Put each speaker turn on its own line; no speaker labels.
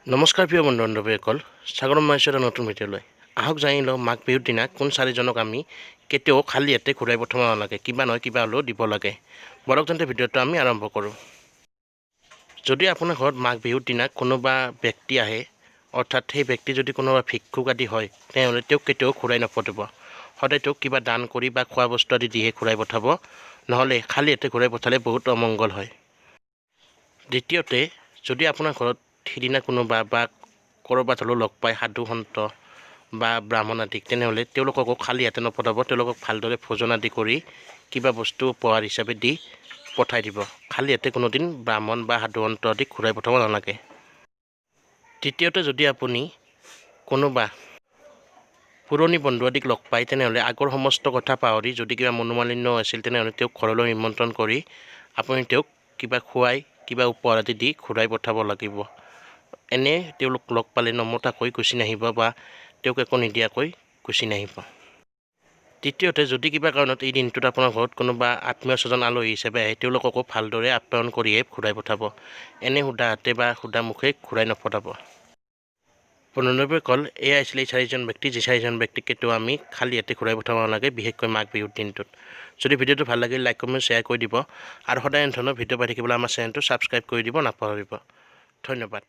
নমস্কাৰ প্ৰিয় বন্ধু বান্ধৱীসকল, স্বাগতম জনাইছোঁ এটা নতুন ভিডিঅ'লৈ। আহক জানি লওঁ মাঘ বিহুৰ দিনা কোন চাৰিজনক আমি কেতিয়াও খালী হাতে ঘূৰাই পঠাব নালাগে, কিবা নহয় কিবা হ'লেও দিব লাগে। বলক তেন্তে ভিডিঅ'টো আমি আৰম্ভ কৰোঁ। যদি আপোনাৰ ঘৰত মাঘ বিহুৰ দিনা কোনোবা ব্যক্তি আহে, অৰ্থাৎ সেই ব্যক্তি যদি কোনোবা ভিক্ষুক আদি হয়, তেনেহ'লে তেওঁক কেতিয়াও ঘূৰাই নপঠাব। সদায় তেওঁক কিবা দান কৰি বা খোৱা বস্তু আদি দিহে ঘূৰাই পঠাব, নহ'লে খালী হাতে ঘূৰাই পঠালে বহুত অমংগল হয়। দ্বিতীয়তে, যদি আপোনাৰ ঘৰত সিদিনা কোনোবা বা ক'ৰবাত হ'লেও লগ পায় সাধু সন্ত বা ব্ৰাহ্মণ আদিক, তেনেহ'লে তেওঁলোককো খালী হাতে নপঠাব, তেওঁলোকক ভালদৰে ভোজন আদি কৰি কিবা বস্তু উপহাৰ হিচাপে দি পঠাই দিব। খালী হাতে কোনোদিন ব্ৰাহ্মণ বা সাধু সন্ত আদিক ঘূৰাই পঠাব নালাগে। তৃতীয়তে, যদি আপুনি কোনোবা পুৰণি বন্ধু আদিক লগ পায়, তেনেহ'লে আগৰ সমস্ত কথা পাহৰি যদি কিবা মনোমালিন্য আছিল, তেনেহ'লে তেওঁক ঘৰলৈ নিমন্ত্ৰণ কৰি আপুনি তেওঁক কিবা খুৱাই কিবা উপহাৰ আদি দি ঘূৰাই পঠাব লাগিব। এনে তেওঁলোক লগ পালে নমতাকৈ গুচি নাহিব বা তেওঁক একো নিদিয়াকৈ গুচি নাহিব। তৃতীয়তে, যদি কিবা কাৰণত এই দিনটোত আপোনাৰ ঘৰত কোনোবা আত্মীয় স্বজন আলহী হিচাপে আহে, তেওঁলোককো ভালদৰে আপ্যায়ন কৰিহে ঘূৰাই পঠাব। এনে সুদা হাতে বা সুদা মুখে ঘূৰাই নপঠাব। বন্ধুসকল, এয়া আছিলে চাৰিজন ব্যক্তি, যি চাৰিজন ব্যক্তিক কেতিয়াও আমি খালী হাতে ঘূৰাই পঠাব নালাগে, বিশেষকৈ মাঘ বিহুৰ দিনটোত। যদি ভিডিঅ'টো ভাল লাগিল, লাইক কমেণ্ট শ্বেয়াৰ কৰি দিব আৰু সদায় এনে ধৰণৰ ভিডিঅ' পাই থাকিবলৈ আমাৰ চেনেলটো ছাবস্ক্ৰাইব কৰি দিব নাপাহৰিব। ধন্যবাদ।